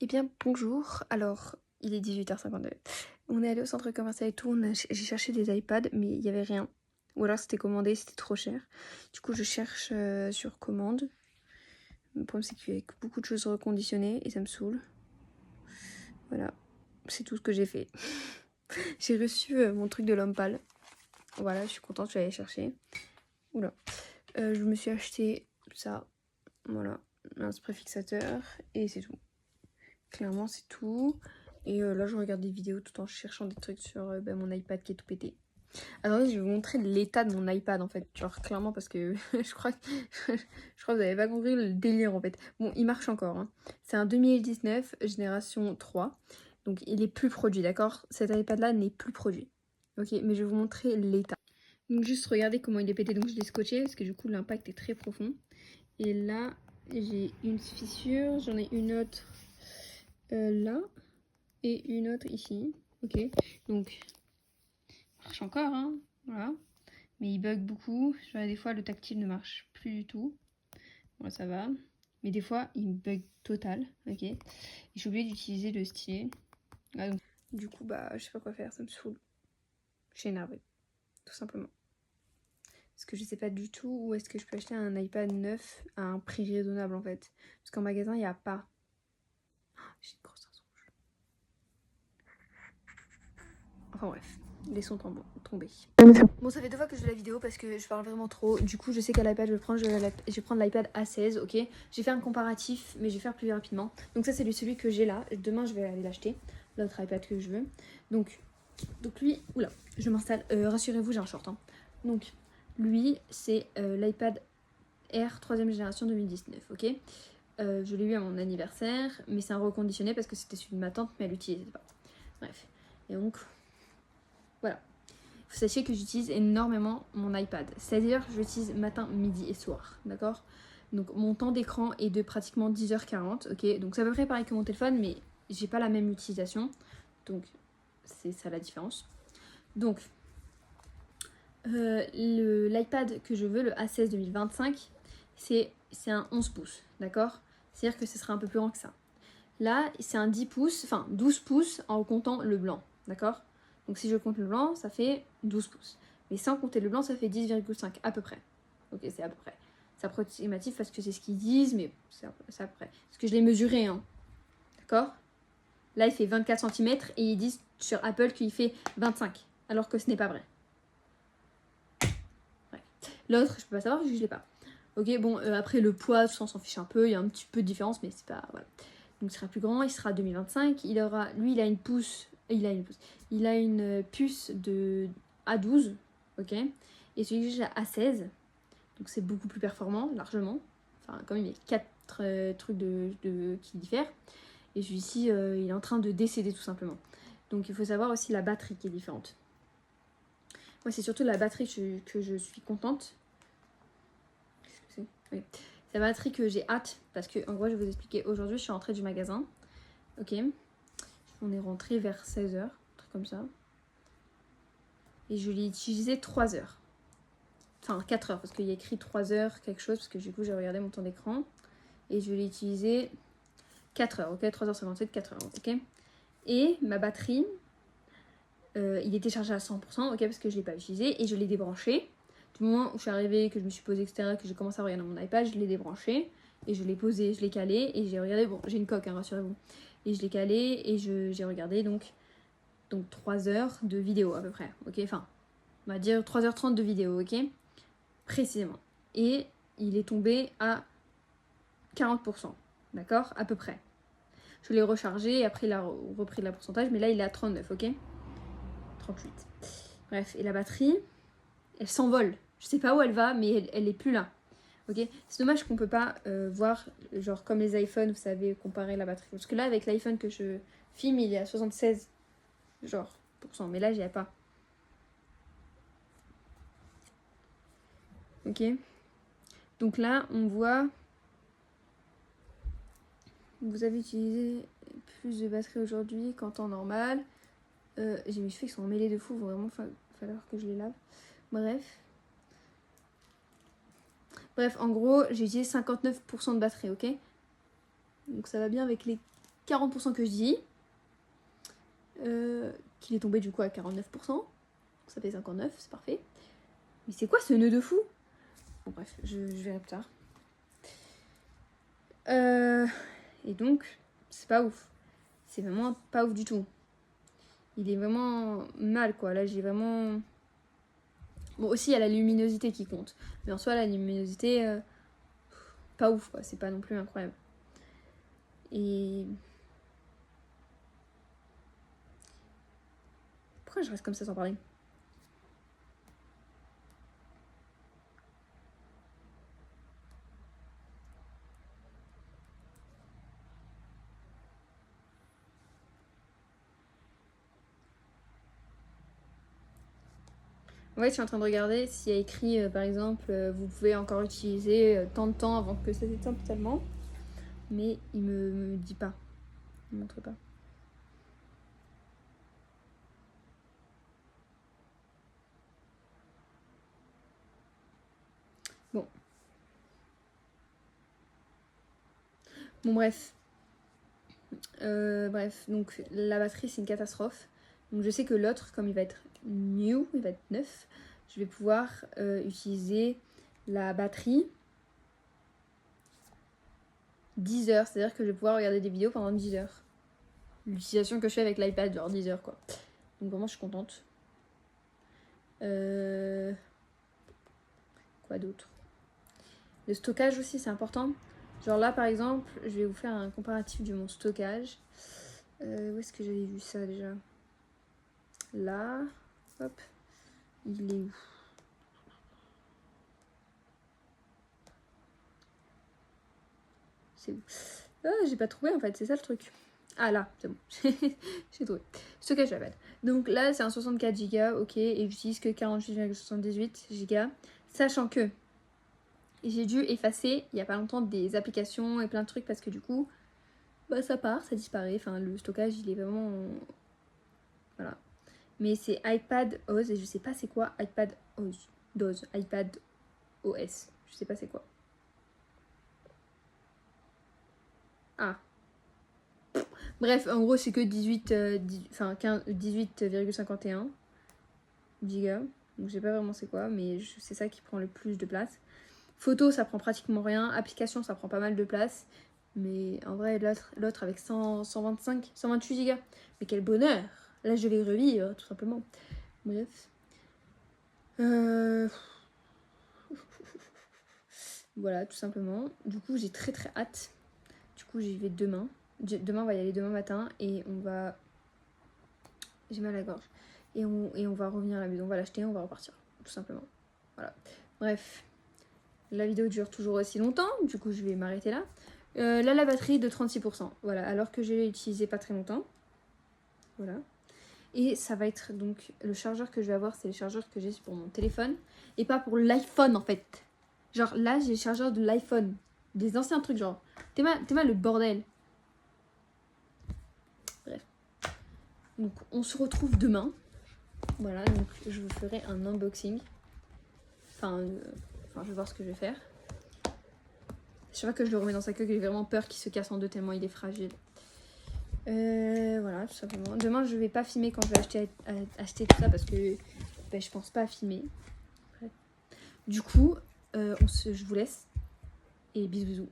Eh bien, bonjour. Alors, il est 18h52. On est allé au centre commercial et tout. J'ai cherché des iPads, mais il n'y avait rien. Ou alors c'était commandé, c'était trop cher. Du coup, je cherche sur commande. Le problème, c'est qu'il y a beaucoup de choses reconditionnées et ça me saoule. Voilà, c'est tout ce que j'ai fait. J'ai reçu mon truc de l'homme pâle. Voilà, je suis contente, je suis allée chercher. Oula. Je me suis acheté ça. Voilà, un spray fixateur et c'est tout. Clairement, c'est tout. Et là, je regarde des vidéos tout en cherchant des trucs sur mon iPad qui est tout pété. Alors, je vais vous montrer l'état de mon iPad en fait. Genre, clairement, parce que je crois que vous n'avez pas compris le délire en fait. Bon, il marche encore. Hein. C'est un 2019, génération 3. Donc, il est plus produit, d'accord? Cet iPad là n'est plus produit. Ok, mais je vais vous montrer l'état. Donc, juste regardez comment il est pété. Donc, je l'ai scotché parce que du coup, l'impact est très profond. Et là, j'ai une fissure. J'en ai une autre là. Et une autre ici, ok, donc marche encore, hein, voilà, mais il bug beaucoup, genre, des fois le tactile ne marche plus du tout, bon ça va, mais des fois il bug total, ok, et j'ai oublié d'utiliser le stylet, ah, donc, du coup bah je sais pas quoi faire, ça me saoule, je suis énervée, tout simplement, parce que je sais pas du tout où est-ce que je peux acheter un iPad neuf à un prix raisonnable en fait, parce qu'en magasin il n'y a pas, j'ai une grosse raison. Enfin bref, laissons tomber. Bon, ça fait 2 fois que je fais la vidéo parce que je parle vraiment trop. Du coup, je sais qu'à l'iPad, je vais prendre l'iPad A16, ok. J'ai fait un comparatif, mais je vais faire plus rapidement. Donc ça, c'est celui que j'ai là. Demain, je vais aller l'acheter, l'autre iPad que je veux. Donc lui, oula, je m'installe. Rassurez-vous, j'ai un short. Hein. Donc lui, c'est l'iPad Air 3ème génération 2019, ok. Je l'ai eu à mon anniversaire, mais c'est un reconditionné parce que c'était celui de ma tante, mais elle l'utilisait pas. Bref. Et donc, voilà. Sachez que j'utilise énormément mon iPad. C'est-à-dire que je l'utilise matin, midi et soir. D'accord? Donc mon temps d'écran est de pratiquement 10h40. Ok? Donc c'est à peu près pareil que mon téléphone, mais j'ai pas la même utilisation. Donc c'est ça la différence. Donc l'iPad que je veux, le A16 2025, c'est un 11 pouces. D'accord? C'est-à-dire que ce sera un peu plus grand que ça. Là, c'est un 10 pouces, enfin 12 pouces en comptant le blanc. D'accord? Donc si je compte le blanc, ça fait 12 pouces. Mais sans compter le blanc, ça fait 10,5 à peu près. Ok, c'est à peu près. C'est approximatif parce que c'est ce qu'ils disent, mais c'est à peu près. Parce que je l'ai mesuré, hein. D'accord? Là, il fait 24 cm et ils disent sur Apple qu'il fait 25. Alors que ce n'est pas vrai. Ouais. L'autre, je peux pas savoir, je l'ai pas. Ok, bon, après le poids, tout ça, on s'en fiche un peu. Il y a un petit peu de différence, mais c'est pas... Voilà. Donc il sera plus grand, il sera 2025. Il aura, lui, il a une puce de A12, ok. Et celui que j'ai A16, donc c'est beaucoup plus performant, largement. Enfin, quand même, il y a 4 trucs qui diffèrent. Et celui-ci, il est en train de décéder tout simplement. Donc il faut savoir aussi la batterie qui est différente. Moi, c'est surtout la batterie que je suis contente. Qu'est-ce que c'est? Oui. C'est la batterie que j'ai hâte, parce que en gros, je vais vous expliquer. Aujourd'hui, je suis rentrée du magasin. Ok. On est rentré vers 16h, un truc comme ça. Et je l'ai utilisé 3 heures. Enfin, 4 heures, parce qu'il y a écrit 3 heures quelque chose, parce que du coup, j'ai regardé mon temps d'écran. Et je l'ai utilisé 4 heures, ok. 3h57, 4 heures, ok. Et ma batterie, il était chargé à 100%, ok, parce que je ne l'ai pas utilisé. Et je l'ai débranché. Du moment où je suis arrivée, que je me suis posée, etc., que j'ai commencé à regarder mon iPad, je l'ai débranché. Et je l'ai posé, je l'ai calé. Et j'ai regardé, bon, j'ai une coque, hein, rassurez-vous. Et je l'ai calé et j'ai regardé donc 3 heures de vidéo à peu près, ok, enfin, on va dire 3h30 de vidéo, ok, précisément. Et il est tombé à 40%, d'accord, à peu près. Je l'ai rechargé et après il a repris le pourcentage, mais là il est à 39, ok, 38. Bref, et la batterie, elle s'envole. Je sais pas où elle va, mais elle est plus là. Ok, c'est dommage qu'on peut pas voir, genre comme les iPhones, vous savez, comparer la batterie. Parce que là, avec l'iPhone que je filme, il est à 76, genre, %, mais là, j'y ai pas. Ok. Donc là, on voit, vous avez utilisé plus de batterie aujourd'hui qu'en temps normal. J'ai mes cheveux qui sont emmêlés de fou, il va vraiment falloir que je les lave. Bref, en gros, j'ai utilisé 59% de batterie, ok. Donc ça va bien avec les 40% que je dis. Qu'il est tombé du coup à 49%. Ça fait 59, c'est parfait. Mais c'est quoi ce nœud de fou? Bon bref, je verrai plus tard. Et donc, c'est pas ouf. C'est vraiment pas ouf du tout. Il est vraiment mal quoi. Là j'ai vraiment... Bon aussi il y a la luminosité qui compte. Mais en soi la luminosité, pas ouf quoi. C'est pas non plus incroyable. Et... Pourquoi je reste comme ça sans parler? En fait, je suis en train de regarder s'il y a écrit, par exemple, vous pouvez encore utiliser tant de temps avant que ça s'éteigne totalement. Mais il me dit pas. Il me montre pas. Bon. Bon, bref. Bref, donc la batterie, c'est une catastrophe. Donc je sais que l'autre, comme il va être new, il va être neuf, je vais pouvoir utiliser la batterie 10 heures. C'est-à-dire que je vais pouvoir regarder des vidéos pendant 10 heures. L'utilisation que je fais avec l'iPad, genre 10 heures quoi. Donc vraiment, je suis contente. Quoi d'autre? Le stockage aussi, c'est important. Genre là, par exemple, je vais vous faire un comparatif de mon stockage. Où est-ce que j'avais vu ça déjà? Là, hop, il est où? C'est où? Ah, j'ai pas trouvé en fait, c'est ça le truc. Ah là, c'est bon, j'ai trouvé. Stockage d'iPad. Donc là, c'est un 64 Go, ok, et j'utilise que 48,78 Go. Sachant que j'ai dû effacer il y a pas longtemps des applications et plein de trucs parce que du coup, bah ça part, ça disparaît. Enfin, le stockage, il est vraiment... Voilà. Mais c'est iPad OS et je sais pas c'est quoi iPad OS. iPad OS. Je sais pas c'est quoi. Ah. Bref, en gros, c'est que 18,51 giga. Donc, je sais pas vraiment c'est quoi, mais c'est ça qui prend le plus de place. Photo, ça prend pratiquement rien. Application, ça prend pas mal de place. Mais en vrai, l'autre avec 125, 128 gigas. Mais quel bonheur! Là, je vais revivre, tout simplement. Bref. Voilà, tout simplement. Du coup, j'ai très très hâte. Du coup, j'y vais demain. Demain, on va y aller demain matin et on va... J'ai mal à la gorge. Et on va revenir à la maison. On va l'acheter, on va repartir. Tout simplement. Voilà. Bref. La vidéo dure toujours aussi longtemps. Du coup, je vais m'arrêter là. Là, la batterie de 36%. Voilà. Alors que je l'ai utilisé pas très longtemps. Voilà. Et ça va être donc... Le chargeur que je vais avoir, c'est le chargeur que j'ai pour mon téléphone. Et pas pour l'iPhone, en fait. Genre, là, j'ai le chargeur de l'iPhone. Des anciens trucs, genre... T'es mal le bordel. Bref. Donc, on se retrouve demain. Voilà, donc je vous ferai un unboxing. Enfin, je vais voir ce que je vais faire. Chaque fois que je le remets dans sa queue, j'ai vraiment peur qu'il se casse en deux tellement il est fragile. Voilà, tout simplement. Demain, je vais pas filmer quand je vais acheter tout ça parce que je pense pas à filmer. Bref. Du coup, je vous laisse et bisous bisous.